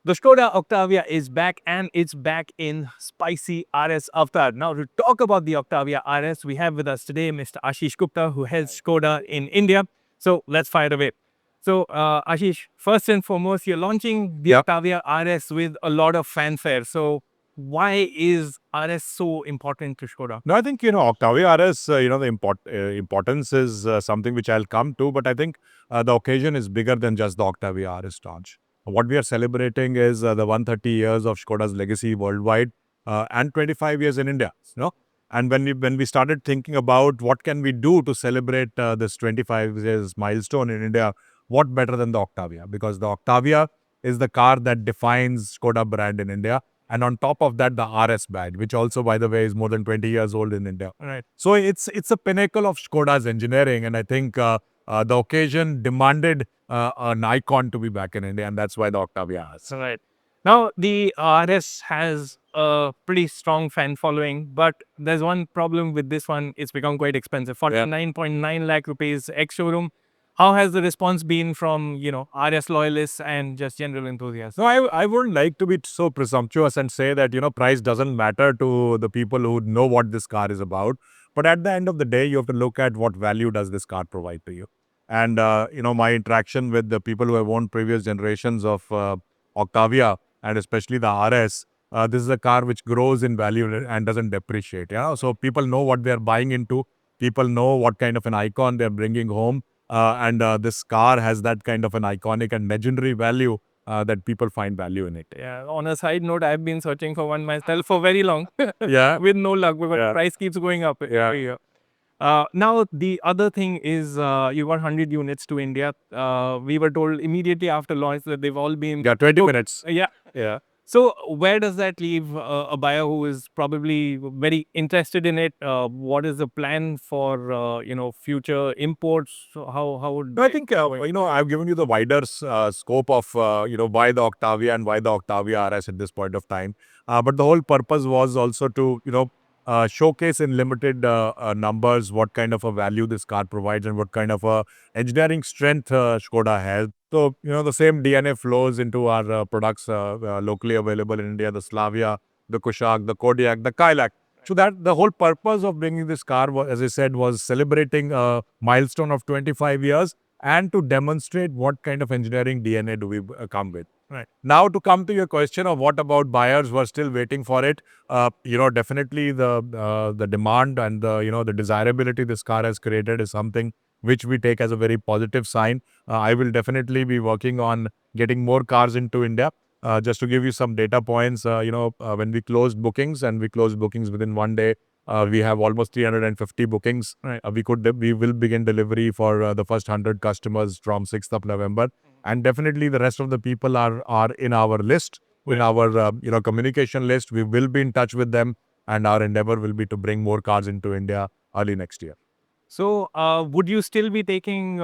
The Skoda Octavia is back, and it's back in spicy RS avatar. Now, to talk about the Octavia RS, we have with us today Mr. Ashish Gupta, who heads Skoda in India. So let's fire away. So, Ashish, first and foremost, you're launching the Octavia RS with a lot of fanfare. So, why is RS so important to Skoda? No, I think, Octavia RS, the importance is something which I'll come to, but I think the occasion is bigger than just the Octavia RS launch. What we are celebrating is the 130 years of Skoda's legacy worldwide and 25 years in India, And when we started thinking about what can we do to celebrate this 25 years milestone in India, what better than the Octavia? Because the Octavia is the car that defines Skoda brand in India. And on top of that, the RS badge, which also, by the way, is more than 20 years old in India. Right. So it's a pinnacle of Skoda's engineering, and I think the occasion demanded an icon to be back in India, and that's why the Octavia has. Right. Now, the RS has a pretty strong fan following, but there's one problem with this one. It's become quite expensive. 49.9 lakh rupees ex showroom. How has the response been from, RS loyalists and just general enthusiasts? No, I wouldn't like to be so presumptuous and say that, price doesn't matter to the people who know what this car is about. But at the end of the day, you have to look at what value does this car provide to you. And, my interaction with the people who have owned previous generations of Octavia and especially the RS, this is a car which grows in value and doesn't depreciate. So people know what they're buying into. People know what kind of an icon they're bringing home. And this car has that kind of an iconic and legendary value that people find value in it. Yeah. On a side note, I've been searching for one myself for very long. Yeah. With no luck, because Yeah. price keeps going up Yeah. every year. Now, the other thing is you got 100 units to India. We were told immediately after launch that they've all been. Yeah, 20 minutes. Yeah. Yeah. So, where does that leave a buyer who is probably very interested in it? What is the plan for future imports? So how would No, I think, I've given you the wider scope of, why the Octavia and why the Octavia RS at this point of time. But the whole purpose was also to, showcase in limited numbers what kind of a value this car provides and what kind of a engineering strength Skoda has. So, the same DNA flows into our products locally available in India, the Slavia, the Kushaq, the Kodiaq, the Kailak. So that the whole purpose of bringing this car, as I said, was celebrating a milestone of 25 years and to demonstrate what kind of engineering DNA do we come with. Right. Now, to come to your question of what about buyers who are still waiting for it, definitely the demand and the desirability this car has created is something which we take as a very positive sign. I will definitely be working on getting more cars into India. Just to give you some data points, when we closed bookings and we closed bookings within one day, we have almost 350 bookings. Right. We will begin delivery for the first 100 customers from 6th of November. And definitely the rest of the people are in our list, in our communication list. We will be in touch with them, and our endeavor will be to bring more cars into India early next year. So, would you still be taking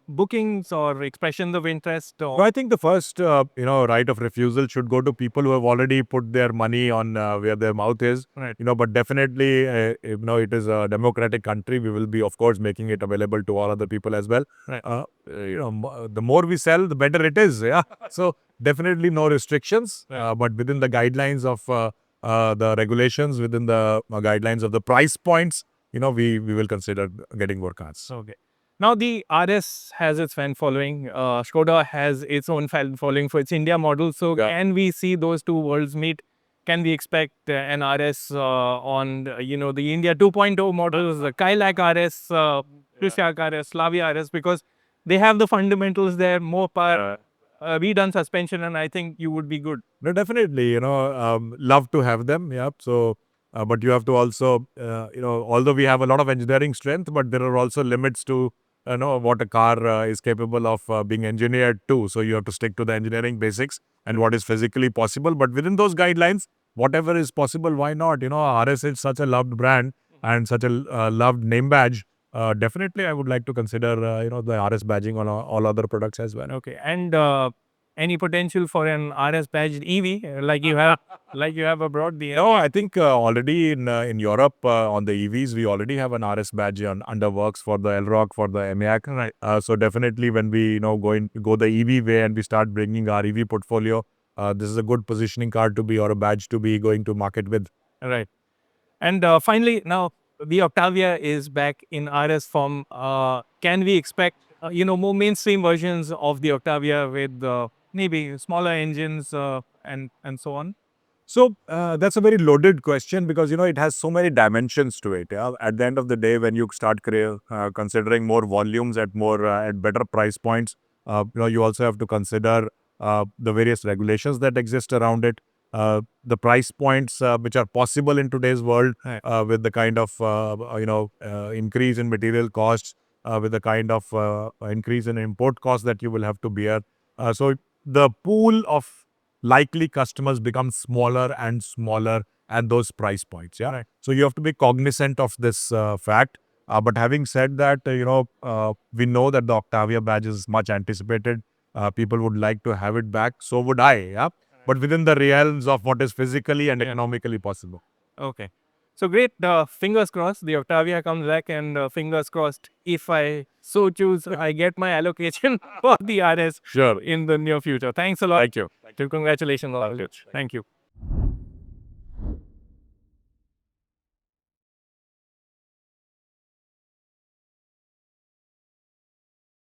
bookings or expressions of interest? No, I think the first, right of refusal should go to people who have already put their money on where their mouth is. Right. But definitely, it is a democratic country. We will be, of course, making it available to all other people as well. Right. The more we sell, the better it is. Yeah. So definitely no restrictions, Right. but within the guidelines of the regulations, within the guidelines of the price points, we will consider getting more cars. Okay. Now, the RS has its fan following. Skoda has its own fan following for its India model. So, Yeah. can we see those two worlds meet? Can we expect an RS on, the India 2.0 models, the Kailak RS, Kushaq RS, Slavia RS, because they have the fundamentals there, more power, redone suspension, and I think you would be good. No, definitely, love to have them. Yeah. So, but you have to also, although we have a lot of engineering strength, but there are also limits to, what a car is capable of being engineered to. So you have to stick to the engineering basics and what is physically possible. But within those guidelines, whatever is possible, why not? RS is such a loved brand and such a loved name badge. Definitely, I would like to consider, the RS badging on all other products as well. Okay. And any potential for an RS badged EV like you have abroad? No, I think already in Europe on the EVs we already have an RS badge under works for the Elrock, for the EMEAC. Right. So definitely when we go the EV way and we start bringing our EV portfolio, this is a good positioning car to be or a badge to be going to market with. Right. And finally, now the Octavia is back in RS form. Can we expect, more mainstream versions of the Octavia with maybe smaller engines and so on? So that's a very loaded question because it has so many dimensions to it. Yeah? At the end of the day, when you start considering more volumes at at better price points, you also have to consider the various regulations that exist around it, the price points which are possible in today's world, Right. with the kind of increase in material costs, with the kind of increase in import costs that you will have to bear. So the pool of likely customers become smaller and smaller at those price points. Yeah. Right. So you have to be cognizant of this fact. But having said that, we know that the Octavia badge is much anticipated. People would like to have it back. So would I. Yeah. But within the realms of what is physically and Yeah. economically possible. Okay. So great. Fingers crossed the Octavia comes back, and fingers crossed if I so choose, I get my allocation for the RS Sure. in the near future. Thanks a lot. Thank you. Congratulations on it. Thank you.